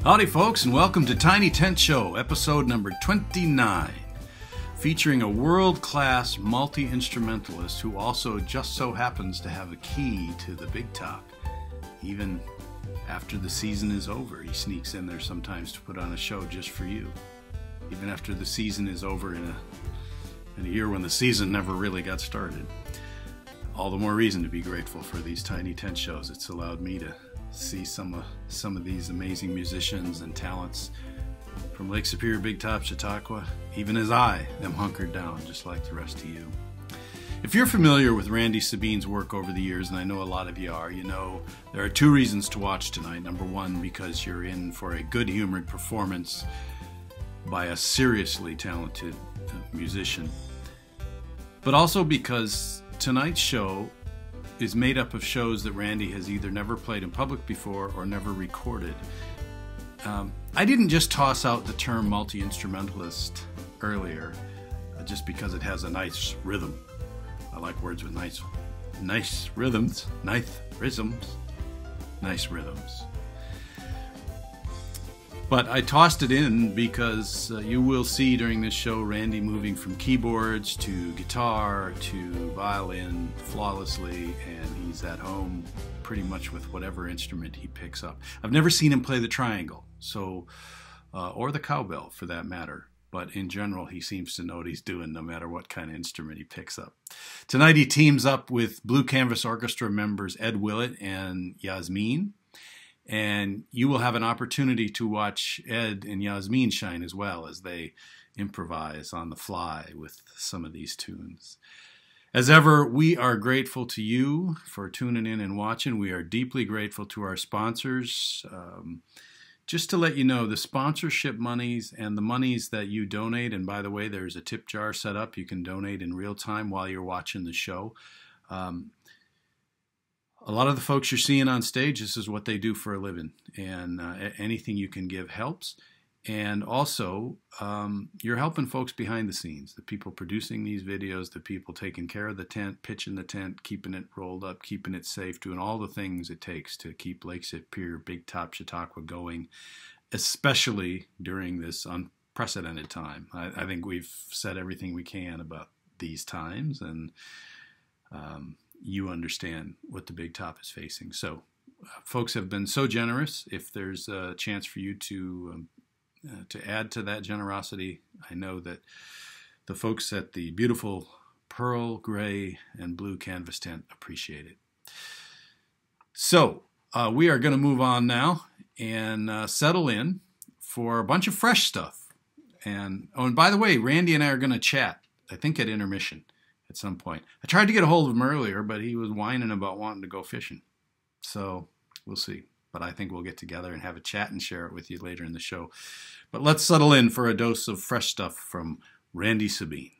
Howdy folks, and welcome to Tiny Tent Show, episode number 29, featuring a world-class multi-instrumentalist who also just so happens to have a key to the big top. Even after the season is over, he sneaks in there sometimes to put on a show just for you. Even after the season is over in a year when the season never really got started. All the more reason to be grateful for these Tiny Tent Shows. It's allowed me to see some of these amazing musicians and talents from Lake Superior, Big Top, Chautauqua, even as I am hunkered down just like the rest of you. If you're familiar with Randy Sabien's work over the years, and I know a lot of you are, you know there are two reasons to watch tonight. Number one, because you're in for a good-humored performance by a seriously talented musician, but also because tonight's show is made up of shows that Randy has either never played in public before or never recorded. I didn't just toss out the term multi-instrumentalist earlier just because it has a nice rhythm. I like words with nice rhythms, nice rhythms. But I tossed it in because you will see during this show Randy moving from keyboards to guitar to violin flawlessly, and he's at home pretty much with whatever instrument he picks up. I've never seen him play the triangle, or the cowbell for that matter, but in general he seems to know what he's doing no matter what kind of instrument he picks up. Tonight he teams up with Blue Canvas Orchestra members Ed Willett and Yazmin. And you will have an opportunity to watch Ed and Yazmin shine as well as they improvise on the fly with some of these tunes. As ever, we are grateful to you for tuning in and watching. We are deeply grateful to our sponsors. Just to let you know, the sponsorship monies and the monies that you donate, and by the way, there's a tip jar set up. You can donate in real time while you're watching the show. A lot of the folks you're seeing on stage, this is what they do for a living, and anything you can give helps. And also, you're helping folks behind the scenes, the people producing these videos, the people taking care of the tent, pitching the tent, keeping it rolled up, keeping it safe, doing all the things it takes to keep Lake Superior, Big Top, Chautauqua going, especially during this unprecedented time. I think we've said everything we can about these times, and you understand what the Big Top is facing. So folks have been so generous. If there's a chance for you to add to that generosity, I know that the folks at the beautiful pearl, gray, and blue canvas tent appreciate it. So we are going to move on now and settle in for a bunch of fresh stuff. And by the way, Randy and I are going to chat, I think at intermission at some point. I tried to get a hold of him earlier, but he was whining about wanting to go fishing. So we'll see. But I think we'll get together and have a chat and share it with you later in the show. But let's settle in for a dose of fresh stuff from Randy Sabien.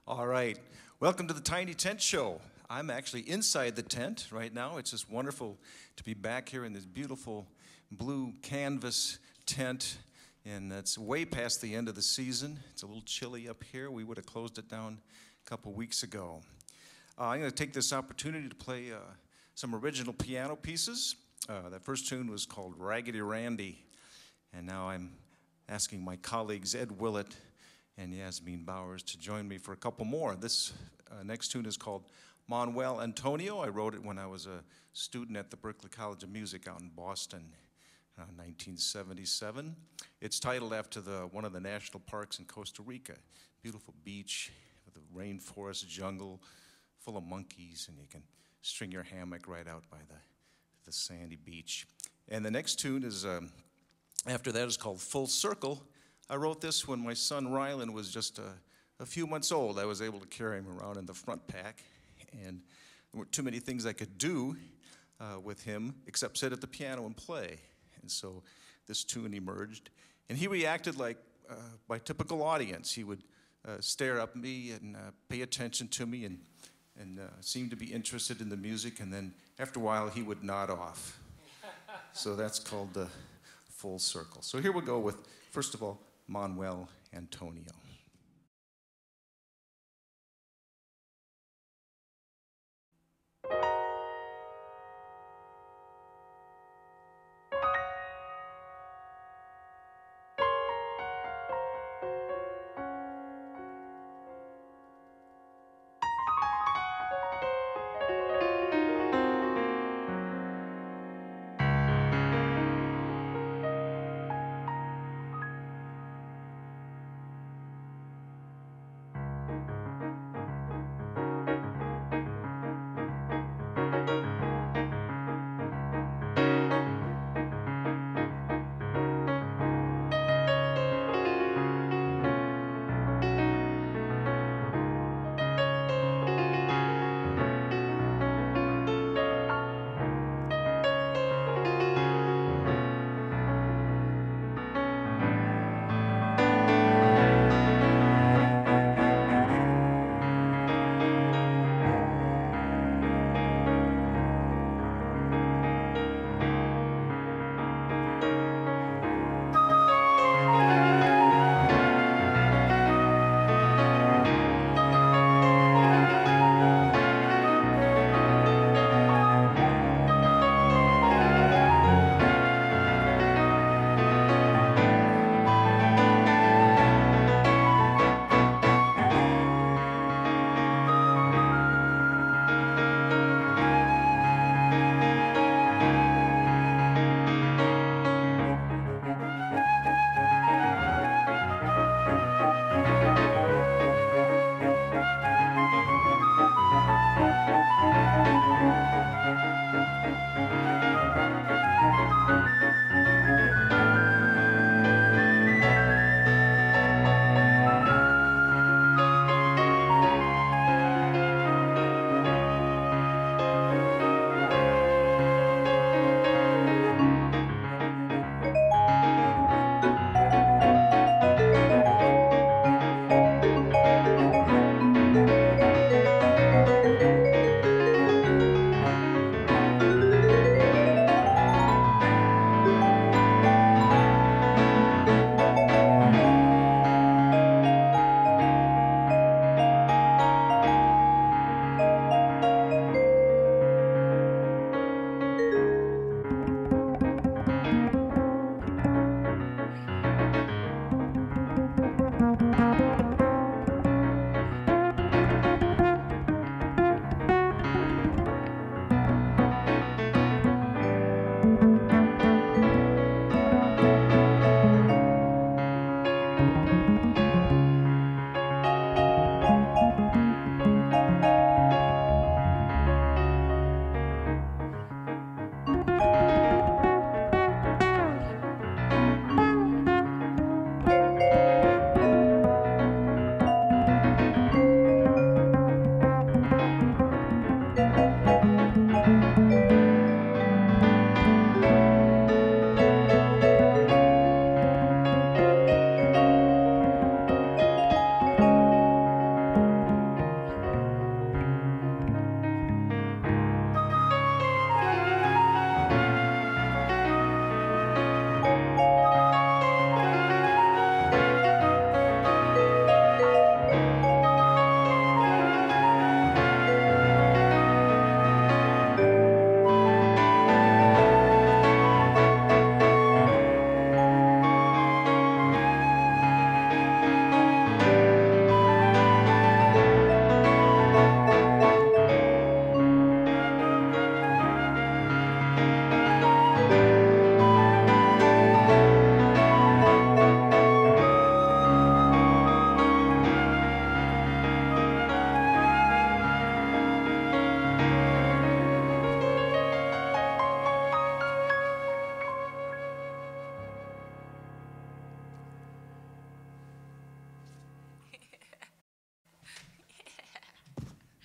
All right. Welcome to the Tiny Tent Show. I'm actually inside the tent right now. It's just wonderful to be back here in this beautiful blue canvas tent. And it's way past the end of the season. It's a little chilly up here. We would have closed it down a couple weeks ago. I'm going to take this opportunity to play some original piano pieces. That first tune was called Raggedy Randy. And now I'm asking my colleagues Ed Willett and Yazmin Bowers to join me for a couple more. This next tune is called Manuel Antonio. I wrote it when I was a student at the Berklee College of Music out in Boston. 1977. It's titled after one of the national parks in Costa Rica. Beautiful beach with a rainforest jungle full of monkeys, and you can string your hammock right out by the sandy beach. And the next tune is, after that, is called Full Circle. I wrote this when my son Rylan was just a few months old. I was able to carry him around in the front pack, and there weren't too many things I could do with him except sit at the piano and play. And so this tune emerged. And he reacted like my typical audience. He would stare up at me and pay attention to me and seem to be interested in the music. And then after a while, he would nod off. So that's called the Full Circle. So here we go with, first of all, Manuel Antonio.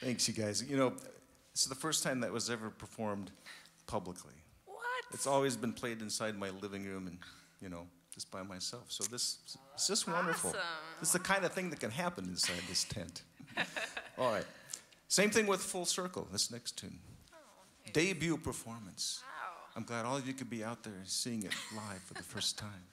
Thanks, you guys. You know, this is the first time that was ever performed publicly. What? It's always been played inside my living room and, you know, just by myself. So this is just wonderful. Awesome. This is the kind of thing that can happen inside this tent. All right. Same thing with Full Circle, this next tune. Oh, nice. Debut performance. Wow. I'm glad all of you could be out there seeing it live for the first time.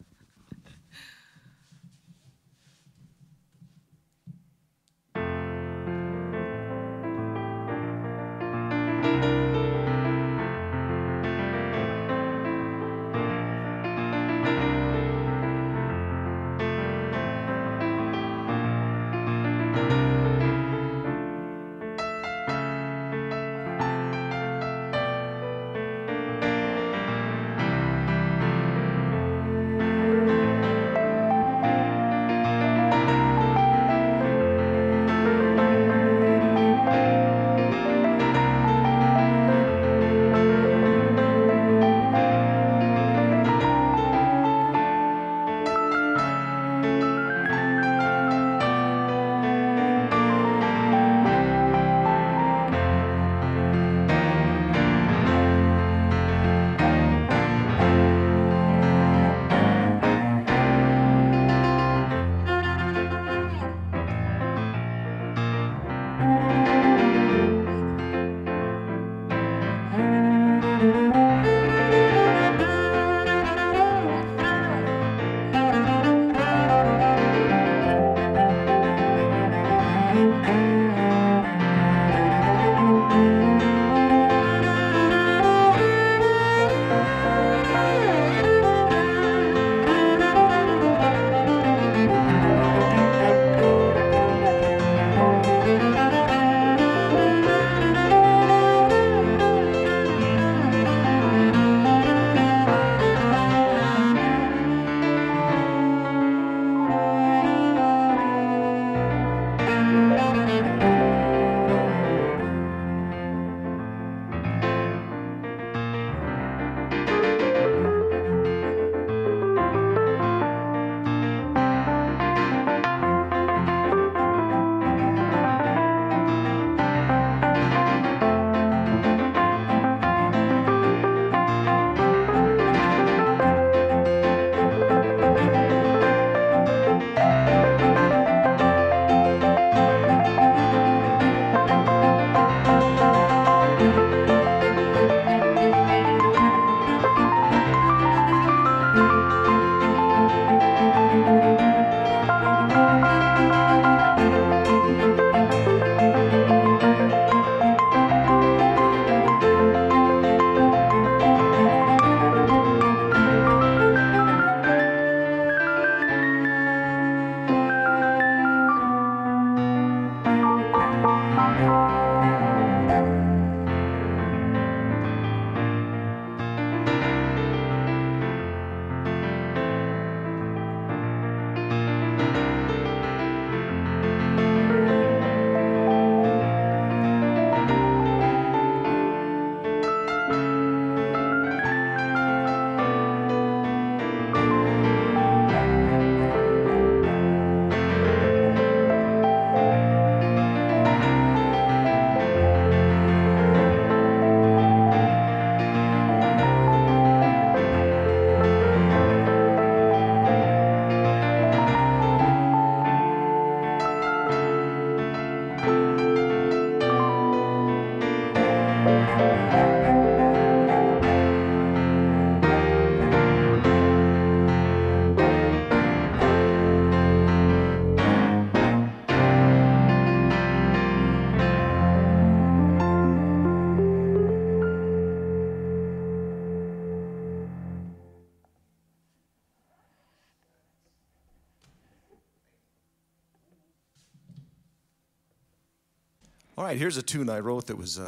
All right, here's a tune I wrote that was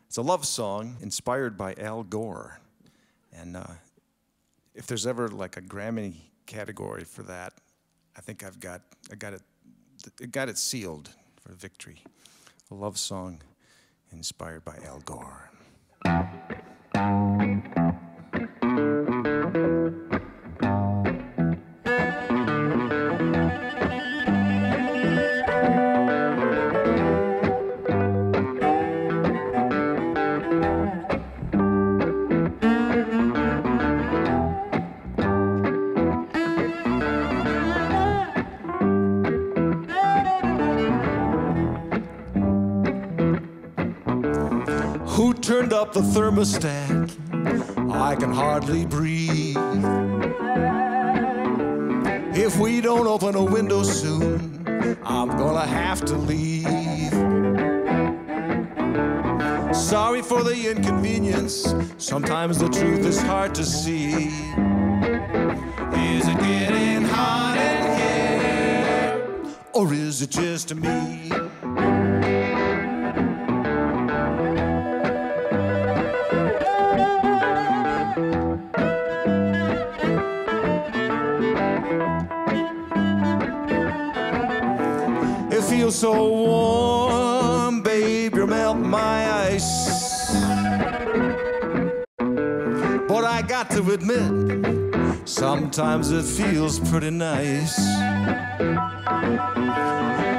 it's a love song inspired by Al Gore. And if there's ever like a Grammy category for that, I think I got it sealed for victory. A love song inspired by Al Gore. Who turned up the thermostat? I can hardly breathe. If we don't open a window soon, I'm gonna have to leave. Sorry for the inconvenience. Sometimes the truth is hard to see. Is it getting hot in here? Or is it just me? It feels so warm, babe, you're melting my ice. But I got to admit, sometimes it feels pretty nice.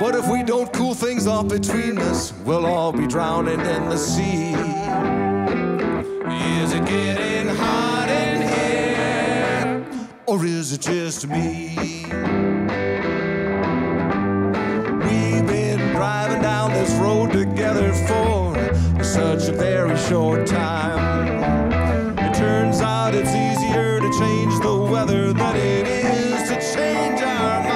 But if we don't cool things off between us, we'll all be drowning in the sea. Is it getting hot in here? Or is it just me? We've been driving down this road together for such a very short time. It turns out it's easier to change the weather than it is to change our mind.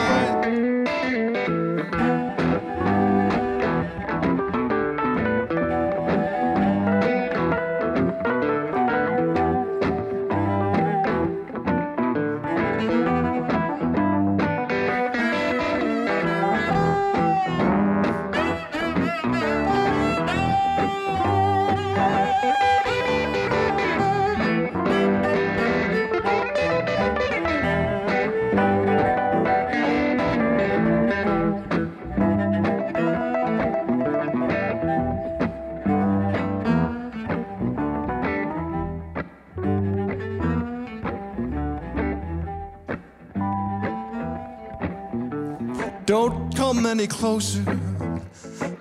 Don't come any closer,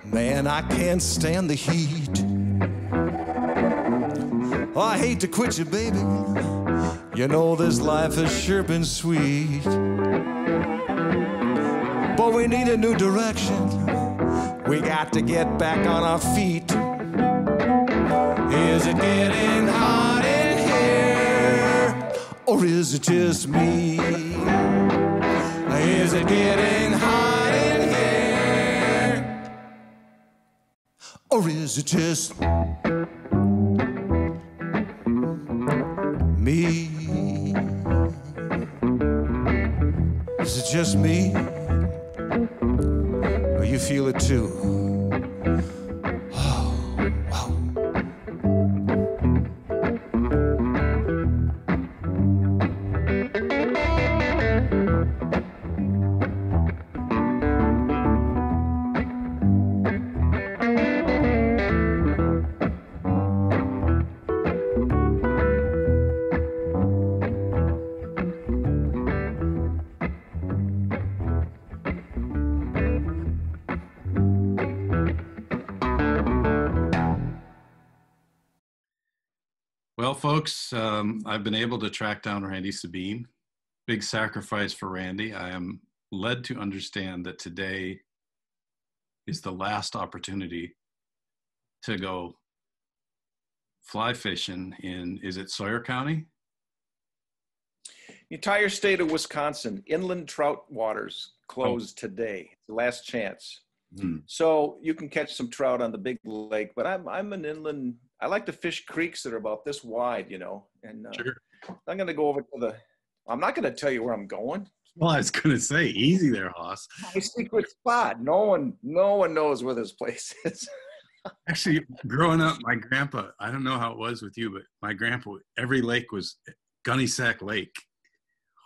man, I can't stand the heat. Oh, I hate to quit you, baby. You know this life has sure been sweet. But we need a new direction. We got to get back on our feet. Is it getting hot in here? Or is it just me? Is it getting hot in here? Or is it just me? Is it just me? Or you feel it too? Oh, wow. Well, folks, I've been able to track down Randy Sabien. Big sacrifice for Randy. I am led to understand that today is the last opportunity to go fly fishing in, is it Sawyer County? The entire state of Wisconsin, inland trout waters closed today. The last chance. So you can catch some trout on the big lake, but I'm an inland. I like to fish creeks that are about this wide, you know. And Sure. I'm going to go over to the. I'm not going to tell you where I'm going. Well, I was going to say, easy there, Hoss. My secret spot. No one knows where this place is. Actually, growing up, my grandpa, I don't know how it was with you, but my grandpa, every lake was Gunny Sack Lake.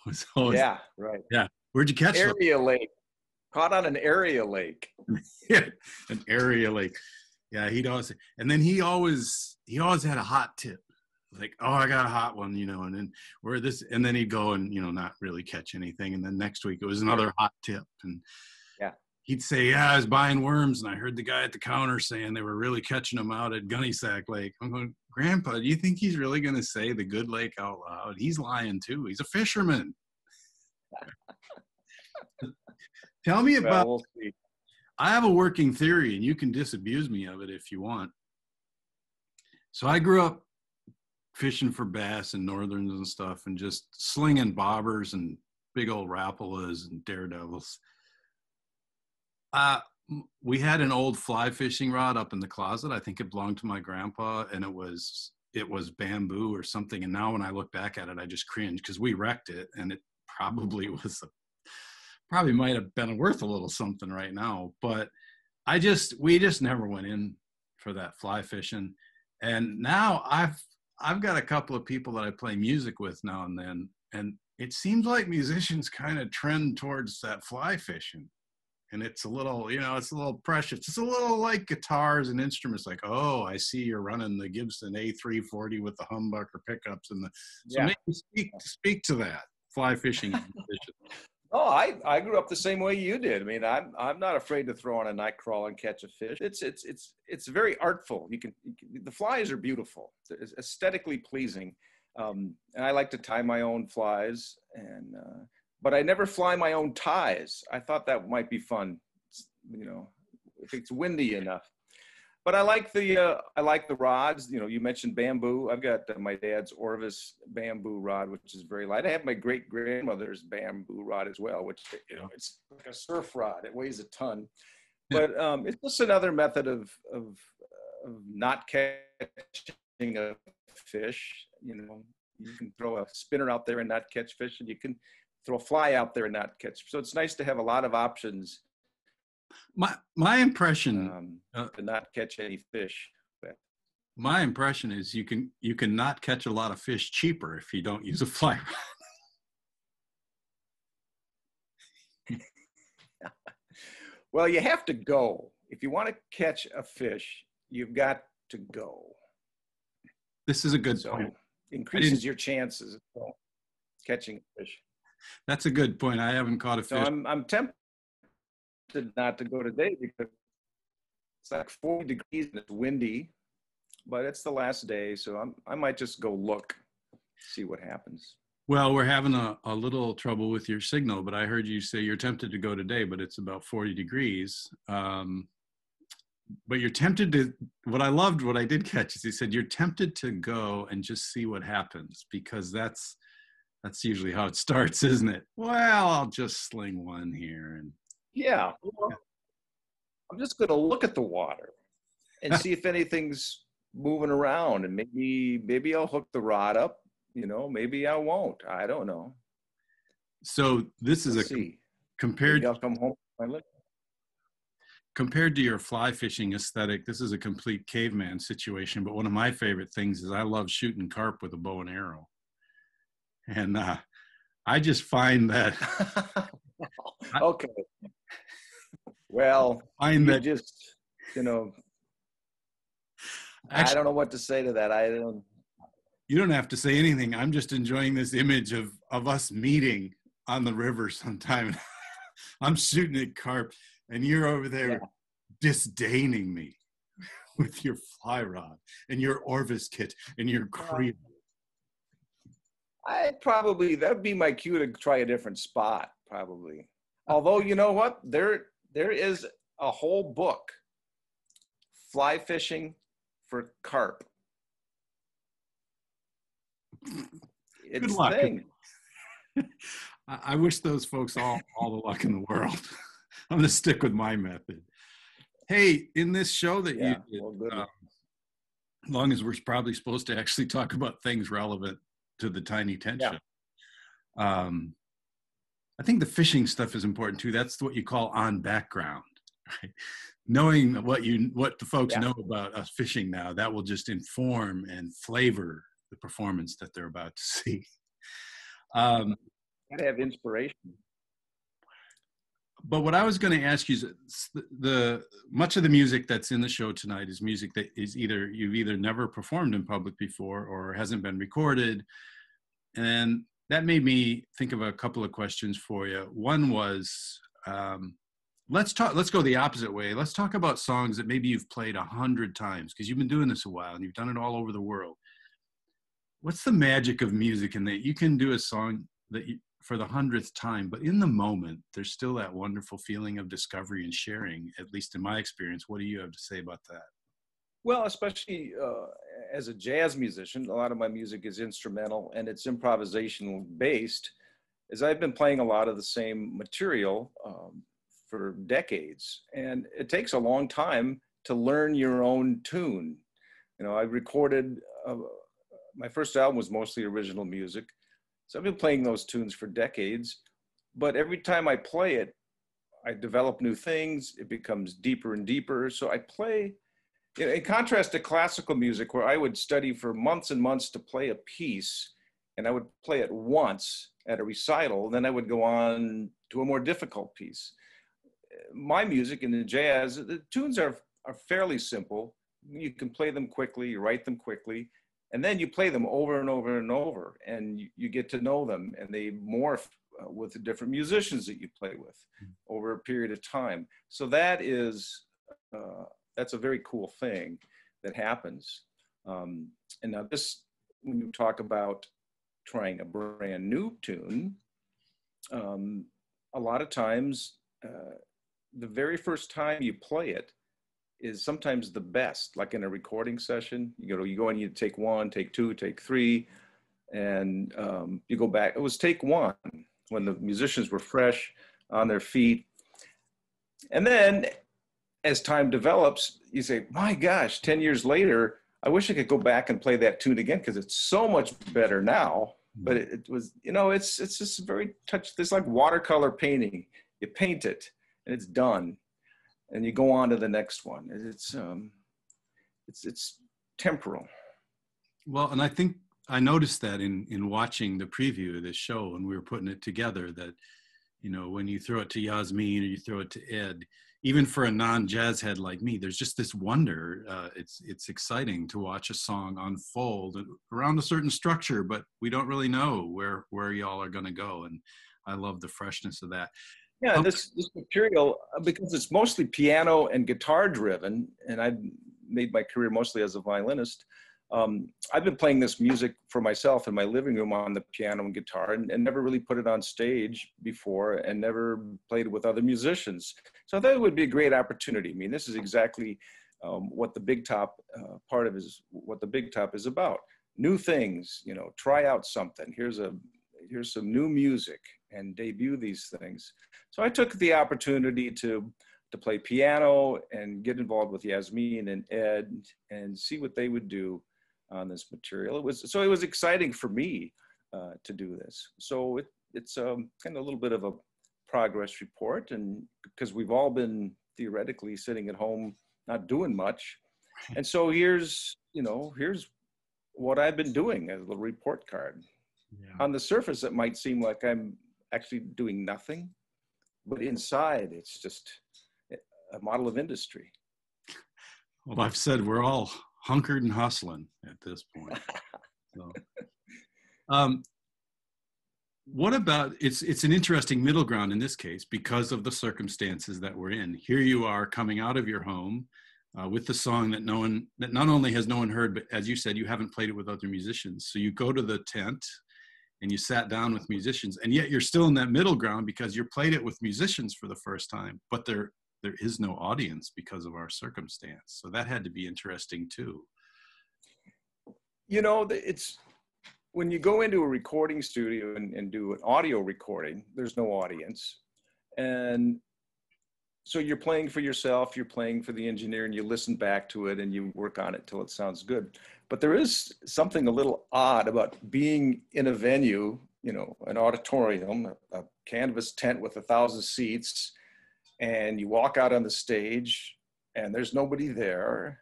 Was always, Yeah, right. Yeah. Where'd you catch them? Area lake. Caught on an area lake. Yeah, an area lake. Yeah, he'd always, and then he always had a hot tip. Like, oh, I got a hot one, you know, and then where this, and then he'd go and, you know, not really catch anything. And then next week it was another hot tip. And yeah, he'd say, yeah, I was buying worms. And I heard the guy at the counter saying they were really catching them out at Gunny Sack Lake. I'm going, Grandpa, do you think he's really going to say the good lake out loud? He's lying too. He's a fisherman. Tell me about, we'll see. I have a working theory and you can disabuse me of it if you want. So I grew up fishing for bass and northerns and stuff, and just slinging bobbers and big old rapalas and daredevils. We had an old fly fishing rod up in the closet. I think it belonged to my grandpa, and it was bamboo or something. And now when I look back at it, I just cringe because we wrecked it, and it probably probably might have been worth a little something right now. But we just never went in for that fly fishing. And now I've got a couple of people that I play music with now and then, and it seems like musicians kind of trend towards that fly fishing. And it's a little, it's a little precious. It's a little like guitars and instruments. Like, oh, I see you're running the Gibson A340 with the humbucker pickups and so maybe speak to that fly fishing. Oh, I grew up the same way you did. I mean, I'm not afraid to throw on a night crawl and catch a fish. It's very artful. The flies are beautiful. It's aesthetically pleasing, and I like to tie my own flies but I never fly my own ties. I thought that might be fun, if it's windy enough. But I like the rods. You mentioned bamboo. I've got my dad's Orvis bamboo rod, which is very light. I have my great grandmother's bamboo rod as well, which it's like a surf rod. It weighs a ton. But it's just another method of not catching a fish. You can throw a spinner out there and not catch fish, and you can throw a fly out there and not catch. So it's nice to have a lot of options. My impression to not catch any fish. My impression is you can not catch a lot of fish cheaper if you don't use a fly rod. Well, you have to go. If you want to catch a fish, you've got to go. This is a good point. Increases your chances of catching a fish. That's a good point. I haven't caught a fish. So I'm tempted not to go today because it's like 40 degrees and it's windy, but it's the last day, so I might just go look, see what happens. Well, we're having a little trouble with your signal, but I heard you say you're tempted to go today, but it's about 40 degrees. But you're tempted to, what I did catch is he said, you're tempted to go and just see what happens, because that's usually how it starts, isn't it? Well, I'll just sling one here. And yeah. I'm just going to look at the water and see if anything's moving around, and maybe I'll hook the rod up, maybe I won't. I don't know. So this is compared, maybe I'll come home with my liquor. Compared to your fly fishing aesthetic, this is a complete caveman situation. But one of my favorite things is I love shooting carp with a bow and arrow. And I just find that. Okay. Well, I don't know what to say to that. You don't have to say anything. I'm just enjoying this image of us meeting on the river sometime. I'm shooting at carp, and you're over there disdaining me with your fly rod and your Orvis kit and your creel. That'd be my cue to try a different spot, probably. Although, you know what? There is a whole book, Fly Fishing for Carp. It's Good luck. a thing. I wish those folks all the luck in the world. I'm going to stick with my method. Hey, in this show that you did, as long as we're probably supposed to actually talk about things relevant to the Tiny Tent Show. I think the fishing stuff is important too. That's what you call on background, right? Knowing what the folks know about us fishing now, that will just inform and flavor the performance that they're about to see. Gotta have inspiration. But what I was going to ask you is much of the music that's in the show tonight is music that is you've either never performed in public before or hasn't been recorded. And that made me think of a couple of questions for you. One was, let's go the opposite way. Let's talk about songs that maybe you've played 100 times, because you've been doing this a while and you've done it all over the world. What's the magic of music in that you can do a song for the 100th time, but in the moment, there's still that wonderful feeling of discovery and sharing, at least in my experience. What do you have to say about that? Well, especially as a jazz musician, a lot of my music is instrumental and it's improvisational based, is I've been playing a lot of the same material for decades. And it takes a long time to learn your own tune. You know, I recorded, my first album was mostly original music. So I've been playing those tunes for decades, but every time I play it, I develop new things. It becomes deeper and deeper. So I play, in contrast to classical music, where I would study for months and months to play a piece, and I would play it once at a recital, and then I would go on to a more difficult piece. My music in the jazz, the tunes are fairly simple. You can play them quickly, you write them quickly, and then you play them over and over and over, and you get to know them, and they morph with the different musicians that you play with over a period of time. So that is, that's a very cool thing that happens. And now this, when you talk about trying a brand new tune, a lot of times, the very first time you play it is sometimes the best, like in a recording session. You go and you take one, take two, take three, and you go back. It was take one when the musicians were fresh on their feet. And then as time develops, you say, my gosh, 10 years later, I wish I could go back and play that tune again because it's so much better now. But it was, you know, it's just very it's like watercolor painting. You paint it and it's done, and you go on to the next one. It's temporal. Well, and I think I noticed that in watching the preview of this show, and we were putting it together, that, you know, when you throw it to Yazmin or you throw it to Ed, even for a non-jazz head like me, there's just this wonder. It's exciting to watch a song unfold around a certain structure, but we don't really know where y'all are going to go. And I love the freshness of that. Yeah, and this material, because it's mostly piano and guitar driven, and I've made my career mostly as a violinist, I've been playing this music for myself in my living room on the piano and guitar, and never really put it on stage before, and never played it with other musicians. So I thought it would be a great opportunity. I mean, this is exactly what the Big Top what the Big Top is about. New things, you know, try out something. Here's some new music, and debut these things. So I took the opportunity to play piano and get involved with Yazmin and Ed and see what they would do on this material. It was exciting for me to do this. So it's kind of a little bit of a progress report, and because we've all been theoretically sitting at home not doing much, and so here's what I've been doing as a little report card. Yeah. On the surface, it might seem like I'm actually doing nothing, but inside, it's just a model of industry. Well, I've said we're all hunkered and hustling at this point. So, what about, it's an interesting middle ground in this case because of the circumstances that we're in. Here you are coming out of your home with the song that not only has no one heard, but as you said, you haven't played it with other musicians. So you go to the tent and you sat down with musicians, and yet you're still in that middle ground because you played it with musicians for the first time, but there is no audience because of our circumstance. So that had to be interesting too. You know, it's when you go into a recording studio and do an audio recording, there's no audience. And so you're playing for yourself, you're playing for the engineer, and you listen back to it and you work on it till it sounds good. But there is something a little odd about being in a venue, you know, an auditorium, a canvas tent with 1,000 seats, and you walk out on the stage and there's nobody there,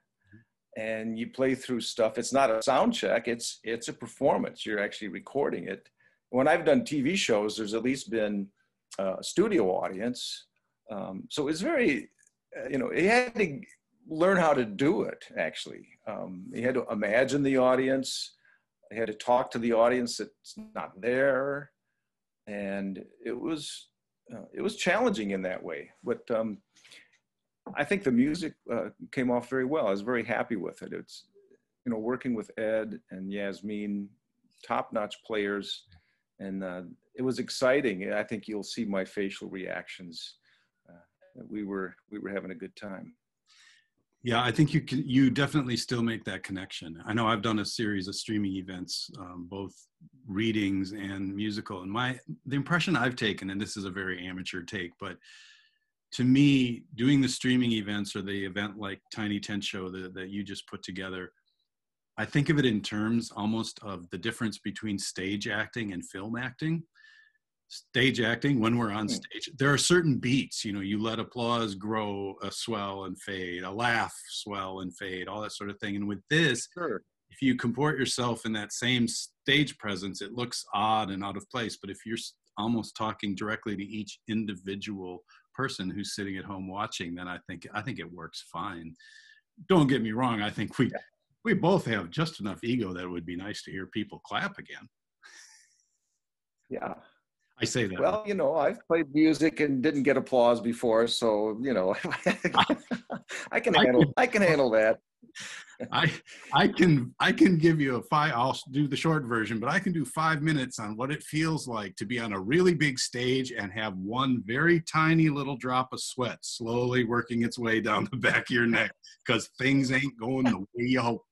and you play through stuff. It's not a sound check, it's a performance. You're actually recording it. When I've done TV shows, there's at least been a studio audience. So it's very, you know, he had to learn how to do it, actually. He had to imagine the audience. He had to talk to the audience that's not there. And it was challenging in that way. But I think the music came off very well. I was very happy with it. It's, you know, working with Ed and Yazmin, top-notch players. And it was exciting. I think you'll see my facial reactions. We were having a good time. Yeah, I think you definitely still make that connection. I know I've done a series of streaming events, both readings and musical, and the impression I've taken, and this is a very amateur take, but to me, doing the streaming events or the event like Tiny Tent Show that you just put together, I think of it in terms almost of the difference between stage acting and film acting. Stage acting, when we're on stage, there are certain beats, you let applause grow, swell and fade, a laugh swell and fade, all that sort of thing. And with this, Sure. if you comport yourself in that same stage presence, it looks odd and out of place. But if you're almost talking directly to each individual person who's sitting at home watching, then I think it works fine. Don't get me wrong, I think we both have just enough ego that it would be nice to hear people clap again. Yeah. I say that. Well, I've played music and didn't get applause before, so I can handle that. I can give you I'll do the short version, but I can do 5 minutes on what it feels like to be on a really big stage and have one very tiny little drop of sweat slowly working its way down the back of your neck because things ain't going the way you hoped.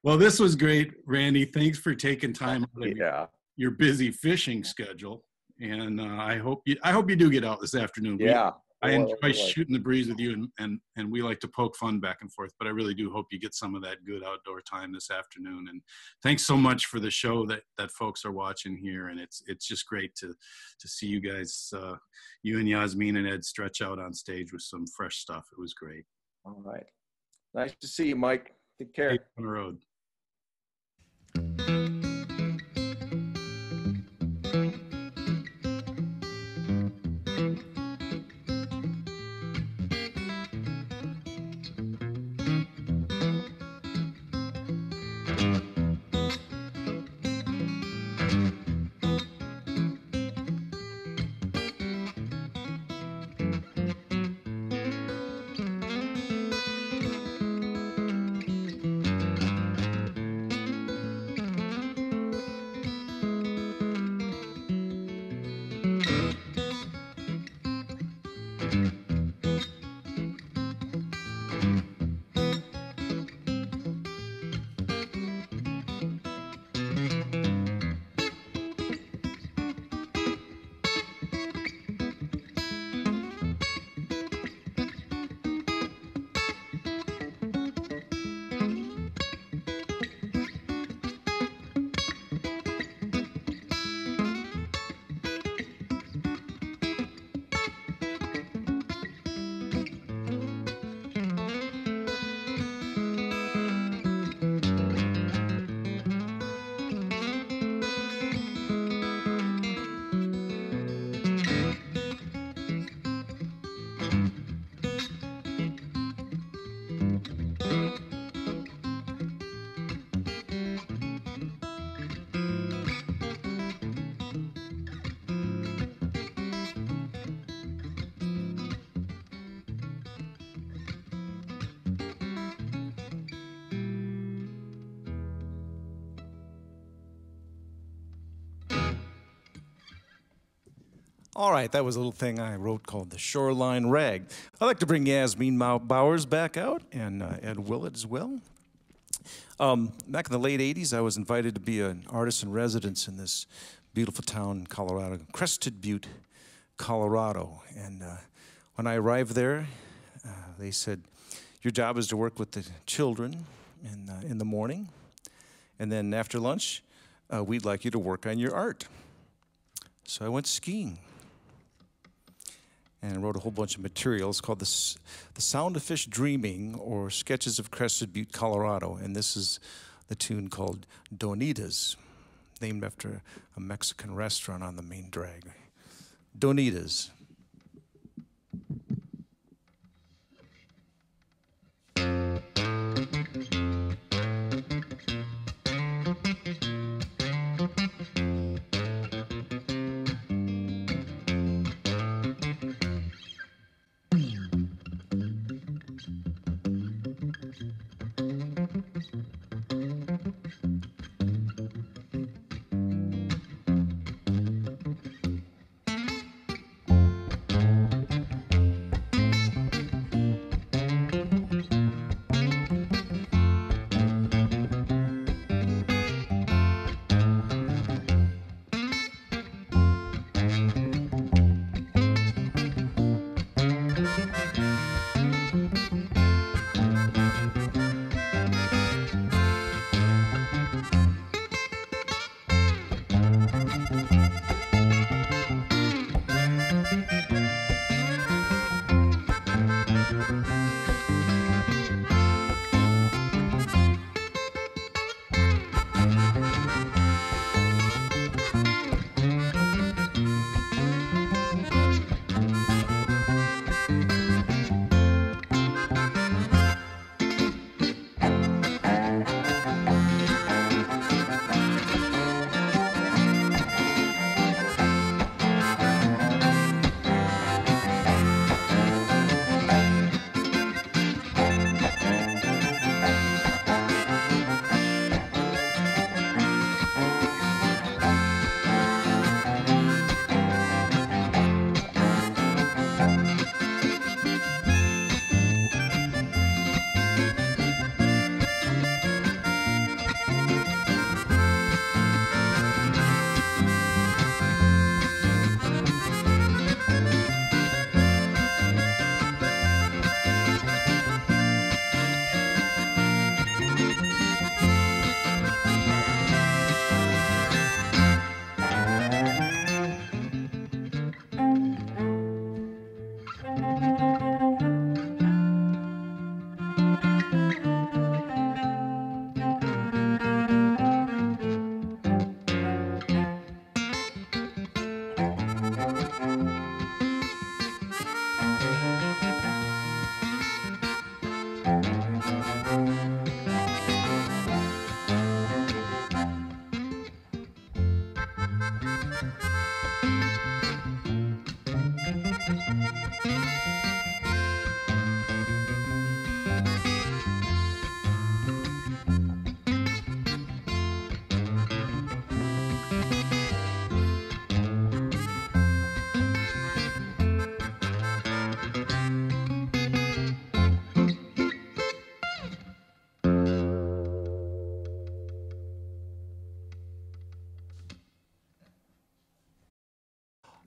Well, this was great, Randy. Thanks for taking time out of your busy fishing schedule, and I hope you do get out this afternoon. Yeah, I enjoy shooting the breeze with you, and we like to poke fun back and forth. But I really do hope you get some of that good outdoor time this afternoon. And thanks so much for the show that folks are watching here. And it's just great to see you guys, you and Yazmin and Ed, stretch out on stage with some fresh stuff. It was great. All right, nice to see you, Mike. Take care. Hey, on the road. All right, that was a little thing I wrote called the Shoreline Rag. I'd like to bring Yazmin Bowers back out and Ed Willett as well. Back in the late 80s, I was invited to be an artist in residence in this beautiful town in Colorado, Crested Butte, Colorado. And when I arrived there, they said, your job is to work with the children in the morning, and then after lunch, we'd like you to work on your art. So I went skiing and wrote a whole bunch of materials called The Sound of Fish Dreaming, or Sketches of Crested Butte, Colorado. And this is the tune called Donitas, named after a Mexican restaurant on the main drag. Donitas.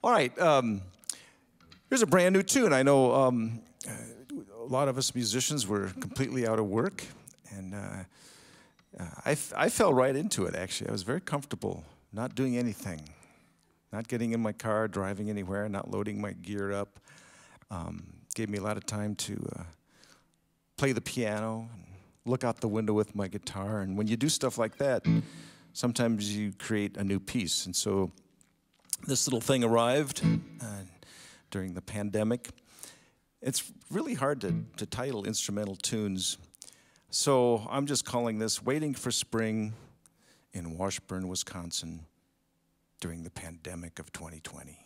All right, here's a brand new tune. I know a lot of us musicians were completely out of work, and I fell right into it, actually. I was very comfortable not doing anything, not getting in my car, driving anywhere, not loading my gear up. Gave me a lot of time to play the piano, and look out the window with my guitar. And when you do stuff like that, sometimes you create a new piece. And so this little thing arrived during the pandemic. It's really hard to title instrumental tunes. So I'm just calling this Waiting for Spring in Washburn, Wisconsin during the pandemic of 2020.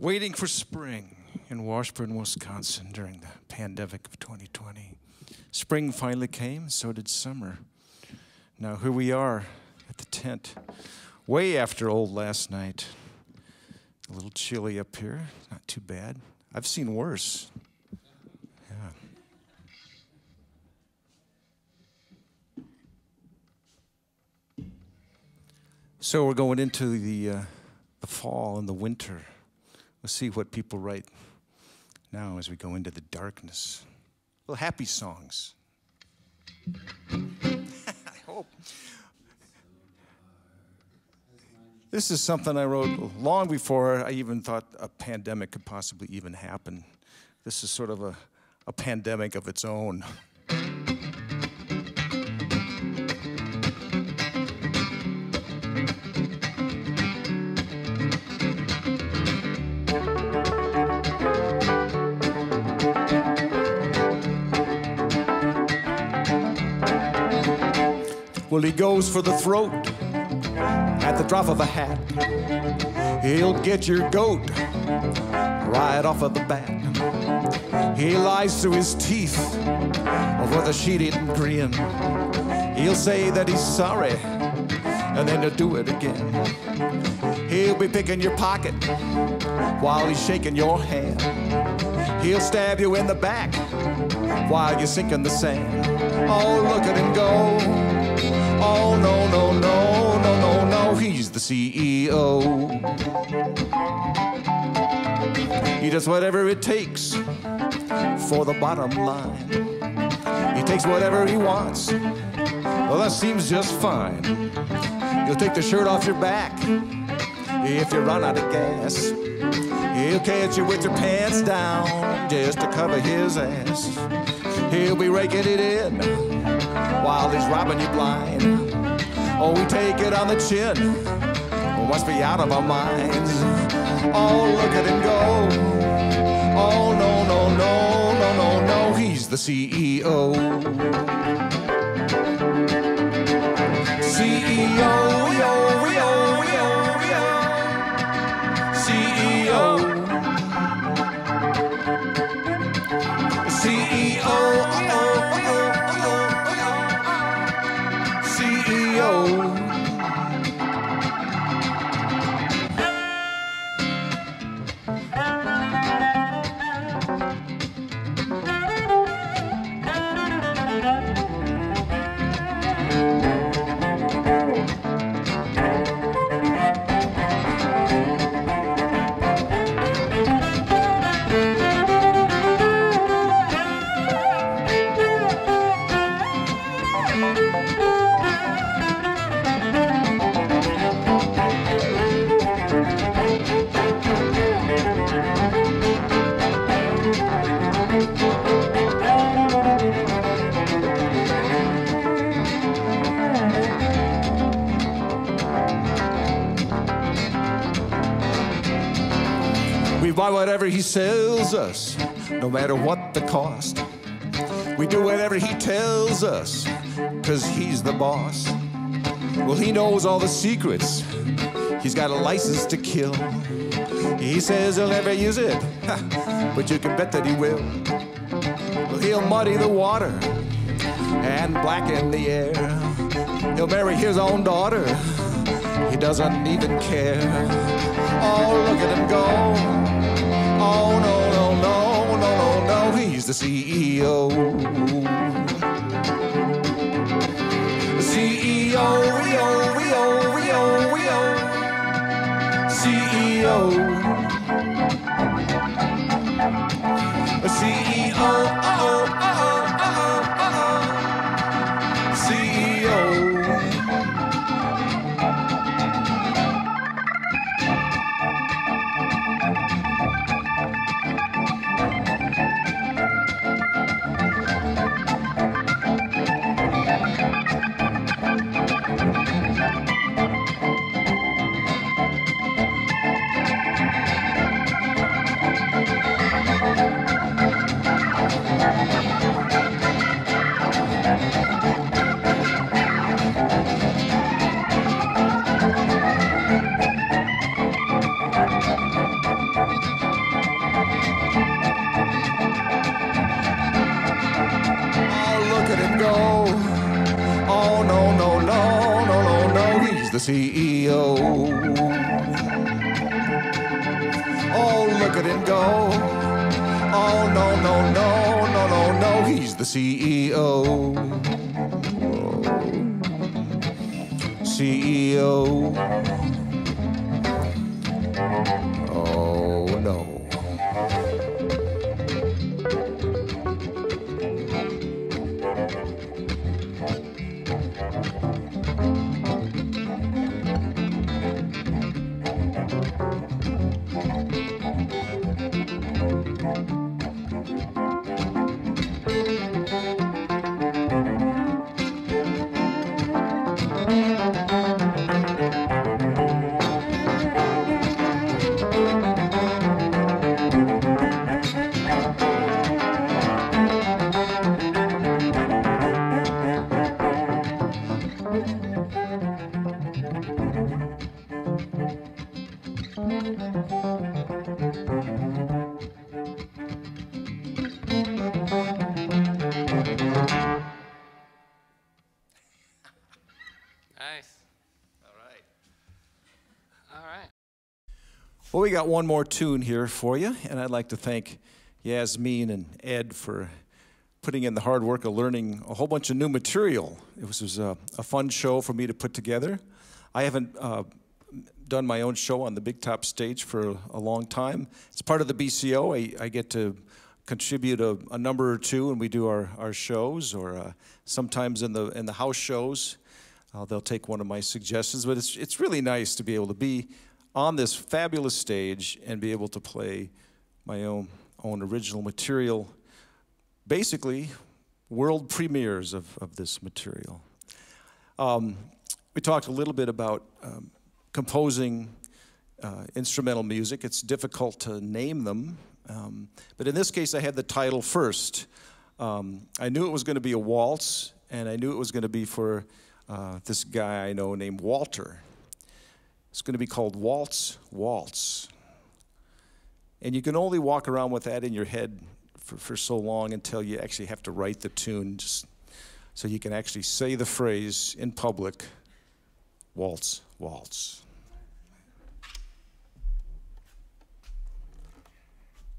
Waiting for spring in Washburn, Wisconsin during the pandemic of 2020. Spring finally came, so did summer. Now here we are at the tent, way after old last night. A little chilly up here, not too bad. I've seen worse. Yeah. So we're going into the fall and the winter. Let's see what people write now as we go into the darkness. Well, happy songs. I hope. This is something I wrote long before I even thought a pandemic could possibly even happen. This is sort of a pandemic of its own. Well, he goes for the throat at the drop of a hat. He'll get your goat right off of the bat. He lies through his teeth with a sheet-eaten grin. He'll say that he's sorry, and then he'll do it again. He'll be picking your pocket while he's shaking your hand. He'll stab you in the back while you're sinking the sand. Oh, look at him go. Oh, no, no, no, no, no, no, he's the CEO. He does whatever it takes for the bottom line. He takes whatever he wants. Well, that seems just fine. He'll take the shirt off your back if you run out of gas. He'll catch you with your pants down just to cover his ass. He'll be raking it in while he's robbing you blind. Oh, we take it on the chin. Oh, must be out of our minds. Oh, look at him go. Oh, no, no, no, no, no, no, he's the CEO. CEO, yo, yo, yo, yo. CEO. We buy whatever he sells us, no matter what the cost. We do whatever he tells us, 'cause he's the boss. Well, he knows all the secrets. He's got a license to kill. He says he'll never use it, but you can bet that he will. Well, he'll muddy the water and blacken the air. He'll marry his own daughter. He doesn't even care. Oh, look at him go. Oh, no, no, no, no, no, no, he's the CEO. The CEO, yo, yo, yo, yo. CEO. The CEO, CEO. the CEO. Oh, look at him go. Oh, no, no, no, no, no, no, he's the CEO. CEO. Oh, no. Well, we got one more tune here for you, and I'd like to thank Yazmin and Ed for putting in the hard work of learning a whole bunch of new material. It was a fun show for me to put together. I haven't done my own show on the big top stage for a long time. It's part of the BCO. I get to contribute a number or two, and we do our shows, or sometimes in the house shows, they'll take one of my suggestions. But it's really nice to be able to be on this fabulous stage and be able to play my own original material, basically world premieres of this material. We talked a little bit about composing instrumental music. It's difficult to name them, but in this case I had the title first. I knew it was going to be a waltz, and I knew it was going to be for this guy I know named Walter. It's going to be called Waltz, Waltz. And you can only walk around with that in your head for so long until you actually have to write the tune, just so you can actually say the phrase in public, waltz, waltz.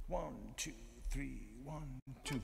1, 2, 3, 1, 2.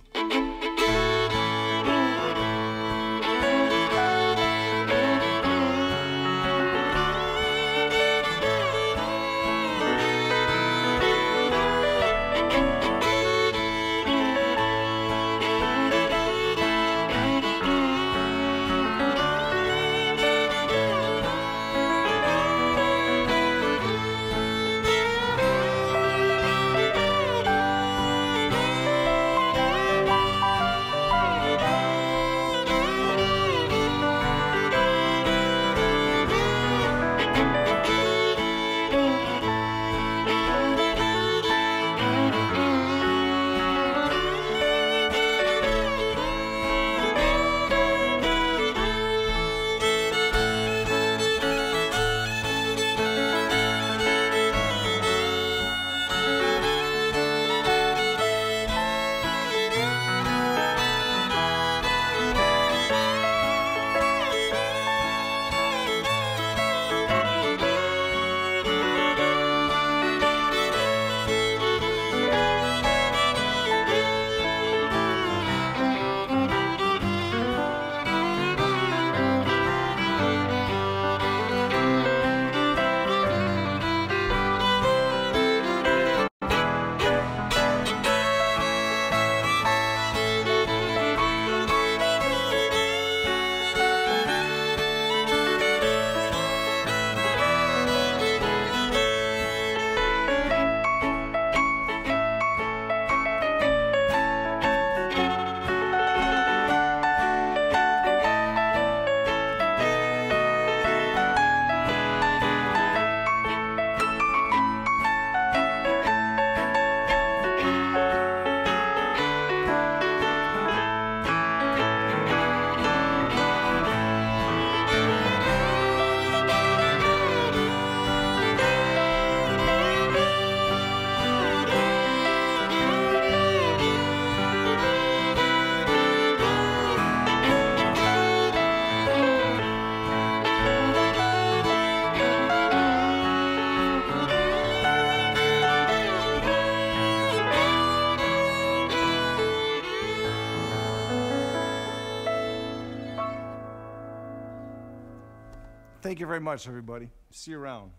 Thank you very much, everybody. See you around.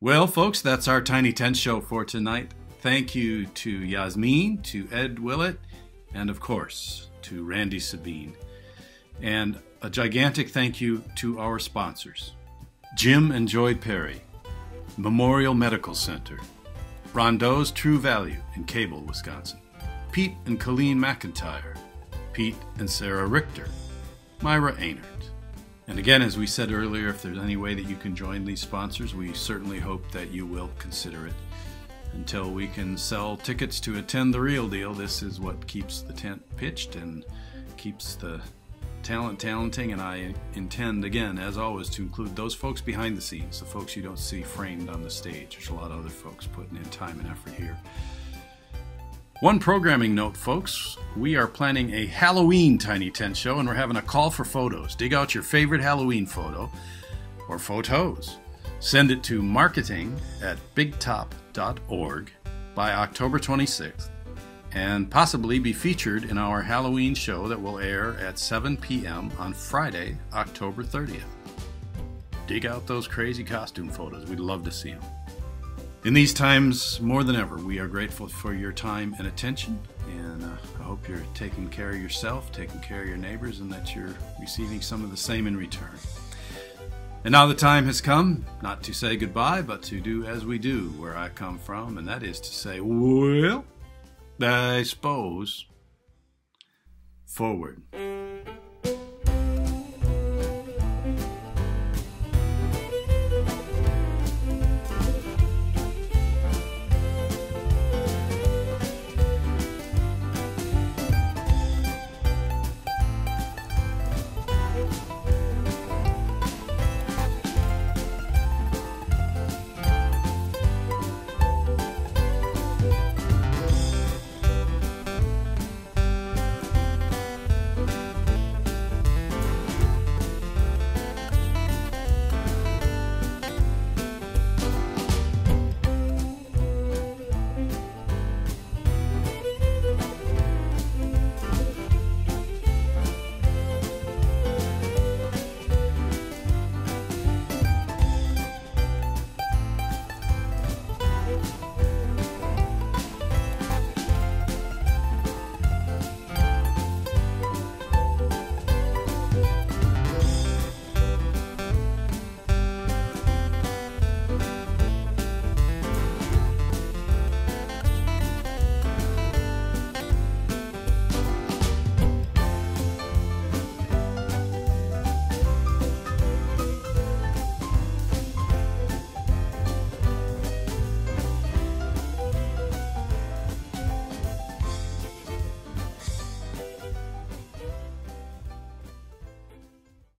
Well, folks, that's our Tiny Tent Show for tonight. Thank you to Yazmin, to Ed Willett, and of course, to Randy Sabien. And a gigantic thank you to our sponsors, Jim and Joy Perry, Memorial Medical Center, Rondeau's True Value in Cable, Wisconsin, Pete and Colleen McIntyre, Pete and Sara Richter, Myra Ehnert. And again, as we said earlier, if there's any way that you can join these sponsors, we certainly hope that you will consider it. Until we can sell tickets to attend the real deal, this is what keeps the tent pitched and keeps the talent talenting. And I intend, again, as always, to include those folks behind the scenes, the folks you don't see framed on the stage. There's a lot of other folks putting in time and effort here. One programming note, folks, we are planning a Halloween Tiny Tent Show, and we're having a call for photos. Dig out your favorite Halloween photo, or photos. Send it to marketing@bigtop.org by October 26th, and possibly be featured in our Halloween show that will air at 7 p.m. on Friday, October 30th. Dig out those crazy costume photos. We'd love to see them. In these times, more than ever, we are grateful for your time and attention, and I hope you're taking care of yourself, taking care of your neighbors, and that you're receiving some of the same in return. And now the time has come, not to say goodbye, but to do as we do where I come from, and that is to say, well, I suppose, forward.